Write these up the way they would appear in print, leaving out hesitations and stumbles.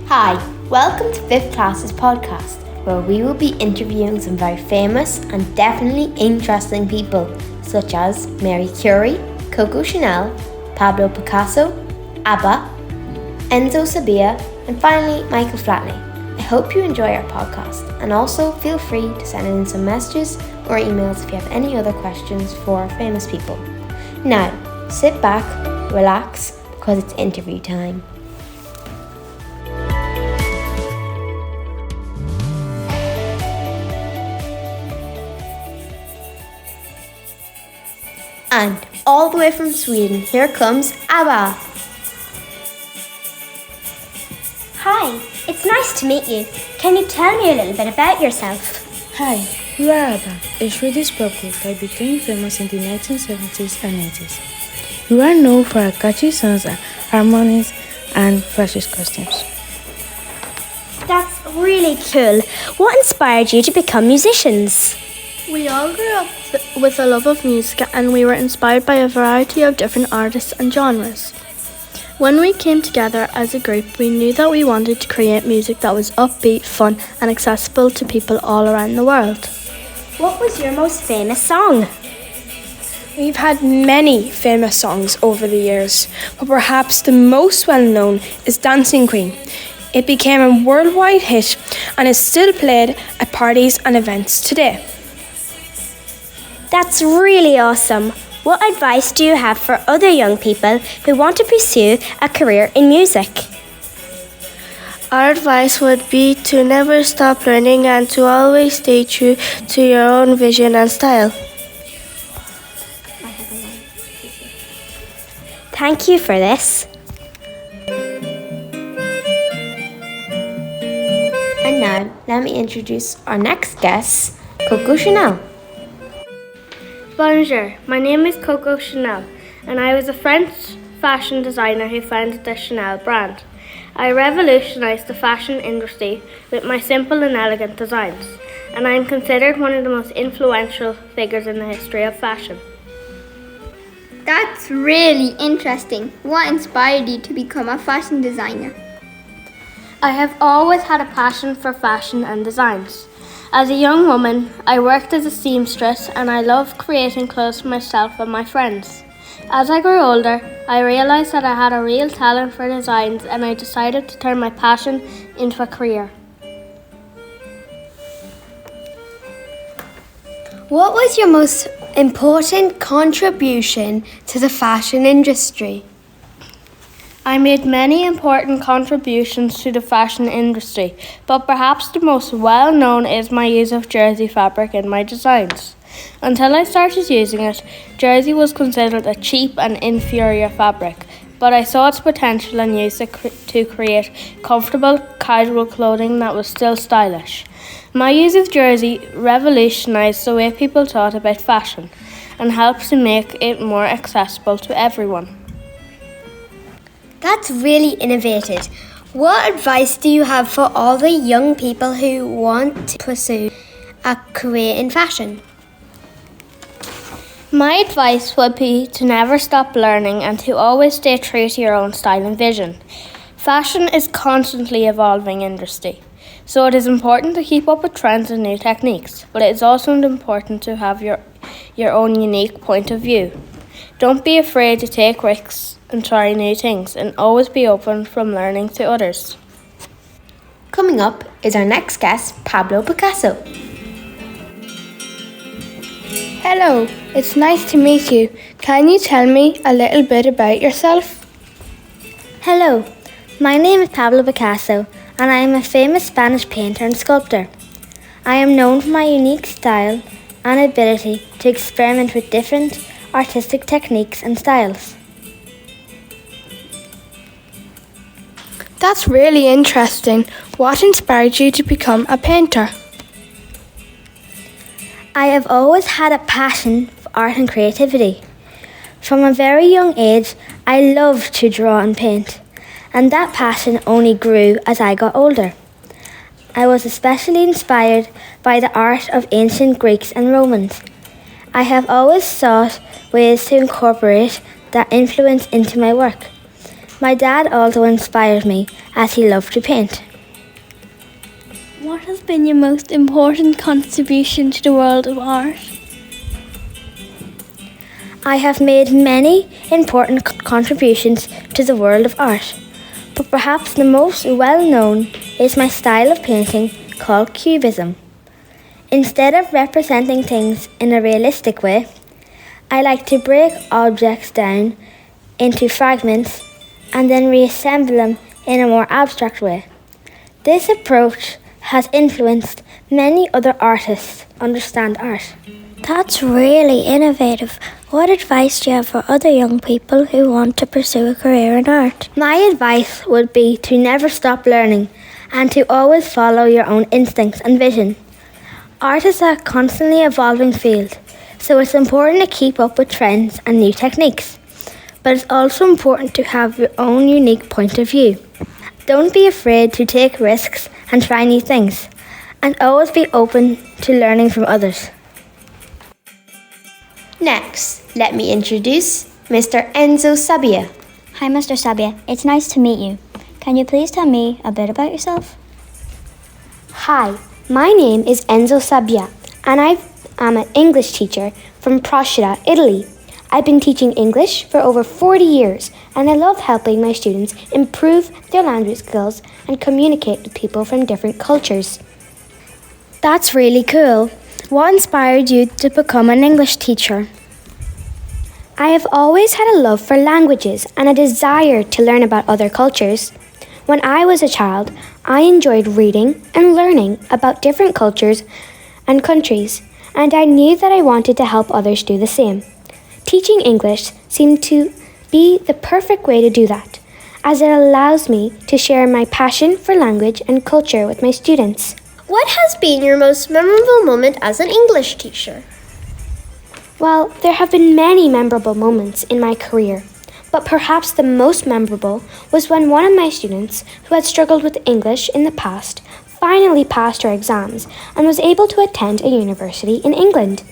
Hi, welcome to Fifth Class's podcast, where we will be interviewing some very famous and definitely interesting people, such as Marie Curie, Coco Chanel, Pablo Picasso, ABBA, Enzo Sabia, and finally Michael Flatley. I hope you enjoy our podcast, and also feel free to send in some messages or emails if you have any other questions for famous people. Now, sit back, relax, because it's interview time. And all the way from Sweden, here comes ABBA. Hi, it's nice to meet you. Can you tell me a little bit about yourself? Hi, we are ABBA, a Swedish pop group that became famous in the 1970s and 80s. We are known for our catchy songs, harmonies, and fashion costumes. That's really cool. What inspired you to become musicians? We all grew up with a love of music, and we were inspired by a variety of different artists and genres. When we came together as a group, we knew that we wanted to create music that was upbeat, fun, and accessible to people all around the world. What was your most famous song? We've had many famous songs over the years, but perhaps the most well-known is Dancing Queen. It became a worldwide hit and is still played at parties and events today. That's really awesome. What advice do you have for other young people who want to pursue a career in music? Our advice would be to never stop learning and to always stay true to your own vision and style. Thank you for this. And now, let me introduce our next guest, Coco Chanel. Bonjour, my name is Coco Chanel, and I was a French fashion designer who founded the Chanel brand. I revolutionized the fashion industry with my simple and elegant designs, and I am considered one of the most influential figures in the history of fashion. That's really interesting. What inspired you to become a fashion designer? I have always had a passion for fashion and designs. As a young woman, I worked as a seamstress, and I loved creating clothes for myself and my friends. As I grew older, I realised that I had a real talent for designs, and I decided to turn my passion into a career. What was your most important contribution to the fashion industry? I made many important contributions to the fashion industry, but perhaps the most well-known is my use of jersey fabric in my designs. Until I started using it, jersey was considered a cheap and inferior fabric, but I saw its potential and used it to create comfortable, casual clothing that was still stylish. My use of jersey revolutionized the way people thought about fashion and helped to make it more accessible to everyone. That's really innovative. What advice do you have for all the young people who want to pursue a career in fashion? My advice would be to never stop learning and to always stay true to your own style and vision. Fashion is constantly evolving industry, so it is important to keep up with trends and new techniques, but it is also important to have your own unique point of view. Don't be afraid to take risks and try new things, and always be open from learning to others. Coming up is our next guest, Pablo Picasso. Hello, it's nice to meet you. Can you tell me a little bit about yourself? Hello, my name is Pablo Picasso, and I am a famous Spanish painter and sculptor. I am known for my unique style and ability to experiment with different artistic techniques and styles. That's really interesting. What inspired you to become a painter? I have always had a passion for art and creativity. From a very young age, I loved to draw and paint, and that passion only grew as I got older. I was especially inspired by the art of ancient Greeks and Romans, I have always sought ways to incorporate that influence into my work. My dad also inspired me as he loved to paint. What has been your most important contribution to the world of art? I have made many important contributions to the world of art, but perhaps the most well known is my style of painting called Cubism. Instead of representing things in a realistic way, I like to break objects down into fragments and then reassemble them in a more abstract way. This approach has influenced many other artists understand art. That's really innovative. What advice do you have for other young people who want to pursue a career in art? My advice would be to never stop learning and to always follow your own instincts and vision. Art is a constantly evolving field, so it's important to keep up with trends and new techniques. But it's also important to have your own unique point of view. Don't be afraid to take risks and try new things, and always be open to learning from others. Next, let me introduce Mr. Enzo Sabia. Hi, Mr. Sabia. It's nice to meet you. Can you please tell me a bit about yourself? Hi, my name is Enzo Sabia, and I am an English teacher from Procida, Italy. I've been teaching English for over 40 years, and I love helping my students improve their language skills and communicate with people from different cultures. That's really cool. What inspired you to become an English teacher? I have always had a love for languages and a desire to learn about other cultures. When I was a child, I enjoyed reading and learning about different cultures and countries, and I knew that I wanted to help others do the same. Teaching English seemed to be the perfect way to do that, as it allows me to share my passion for language and culture with my students. What has been your most memorable moment as an English teacher? Well, there have been many memorable moments in my career, but perhaps the most memorable was when one of my students, who had struggled with English in the past, finally passed her exams and was able to attend a university in England.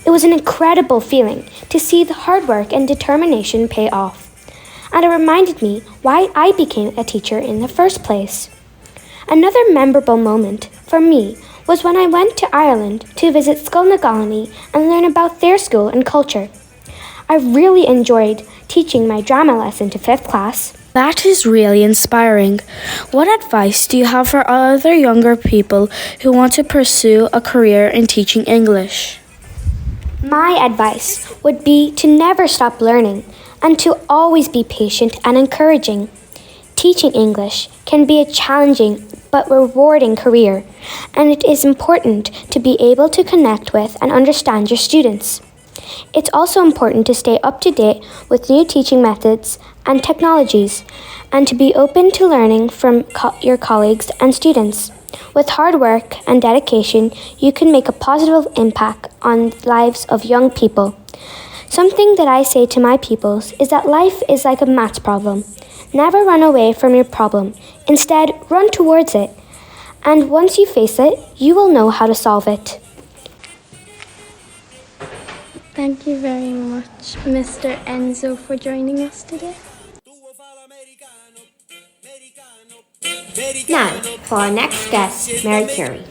It was an incredible feeling to see the hard work and determination pay off, and it reminded me why I became a teacher in the first place. Another memorable moment for me was when I went to Ireland to visit Skulnagalani and learn about their school and culture. I really enjoyed teaching my drama lesson to 5th class. That is really inspiring. What advice do you have for other younger people who want to pursue a career in teaching English? My advice would be to never stop learning and to always be patient and encouraging. Teaching English can be a challenging but rewarding career, and it is important to be able to connect with and understand your students. It's also important to stay up to date with new teaching methods and technologies, and to be open to learning from your colleagues and students. With hard work and dedication, you can make a positive impact on the lives of young people. Something that I say to my pupils is that life is like a maths problem. Never run away from your problem. Instead, run towards it. And once you face it, you will know how to solve it. Thank you very much, Mr. Enzo, for joining us today. Now, for our next guest, Mary Curie.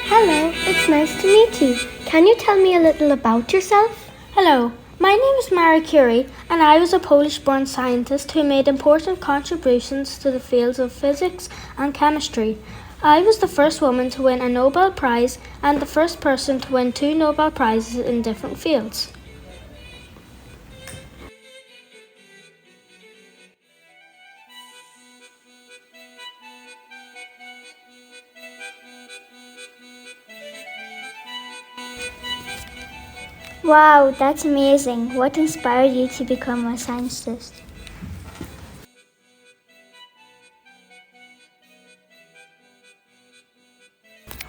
Hello, it's nice to meet you. Can you tell me a little about yourself? Hello, my name is Marie Curie, and I was a Polish-born scientist who made important contributions to the fields of physics and chemistry. I was the first woman to win a Nobel Prize and the first person to win 2 Nobel Prizes in different fields. Wow, that's amazing. What inspired you to become a scientist?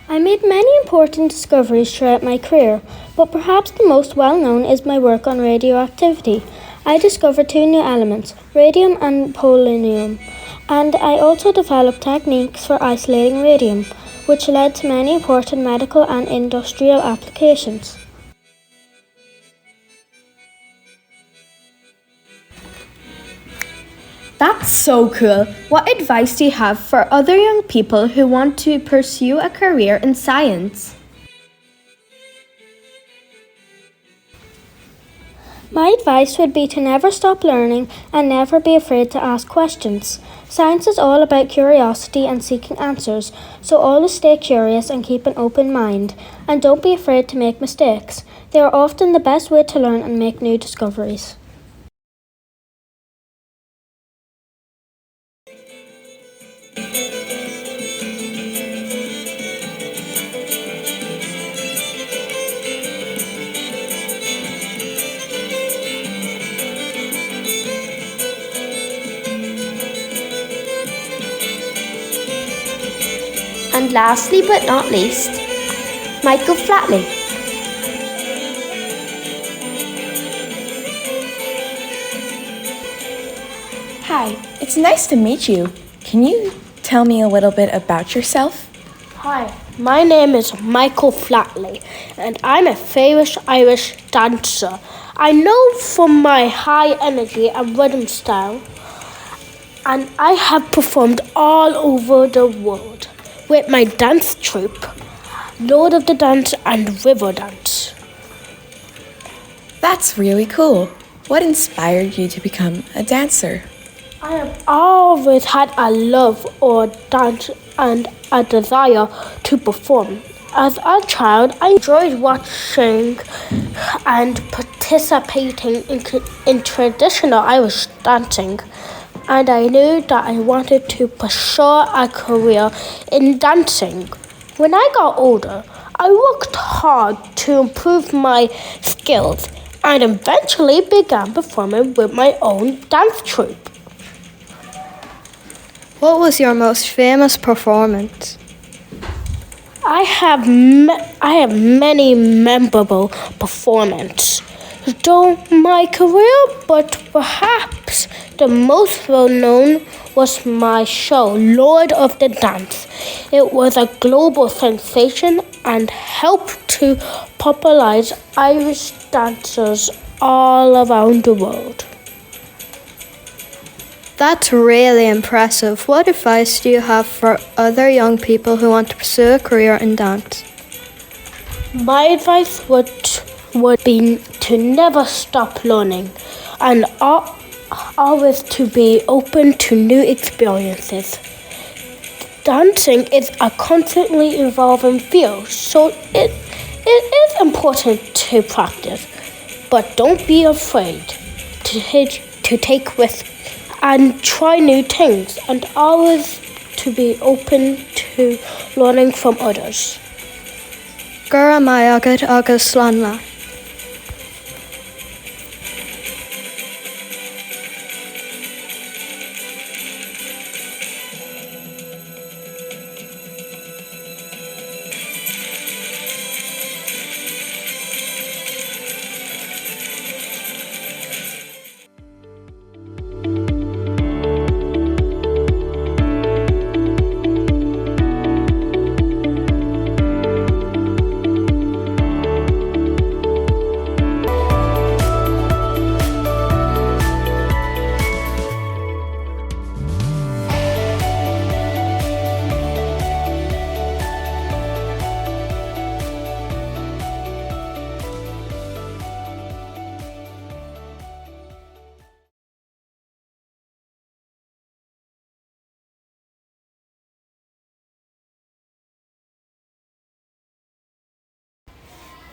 I made many important discoveries throughout my career, but perhaps the most well-known is my work on radioactivity. I discovered 2 new elements, radium and polonium. And I also developed techniques for isolating radium, which led to many important medical and industrial applications. That's so cool. What advice do you have for other young people who want to pursue a career in science? My advice would be to never stop learning and never be afraid to ask questions. Science is all about curiosity and seeking answers, so always stay curious and keep an open mind. And don't be afraid to make mistakes. They are often the best way to learn and make new discoveries. And lastly but not least, Michael Flatley. Hi, it's nice to meet you. Can you tell me a little bit about yourself? Hi, my name is Michael Flatley, and I'm a famous Irish dancer. I'm known for my high energy and rhythm style, and I have performed all over the world with my dance troupe, Lord of the Dance and River Dance. That's really cool. What inspired you to become a dancer? I have always had a love for dance and a desire to perform. As a child, I enjoyed watching and participating in traditional Irish dancing, and I knew that I wanted to pursue a career in dancing. When I got older, I worked hard to improve my skills and eventually began performing with my own dance troupe. What was your most famous performance? I have many memorable performances during my career, but perhaps the most well-known was my show, Lord of the Dance. It was a global sensation and helped to popularize Irish dancers all around the world. That's really impressive. What advice do you have for other young people who want to pursue a career in dance? My advice would be to never stop learning and always to be open to new experiences. Dancing is a constantly evolving field, so it is important to practice, but don't be afraid to take risks and try new things, and always to be open to learning from others. Gura mai agad agus slánla.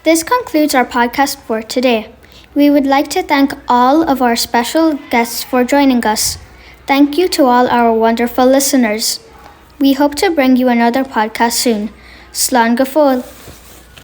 This concludes our podcast for today. We would like to thank all of our special guests for joining us. Thank you to all our wonderful listeners. We hope to bring you another podcast soon. Slán go fóill.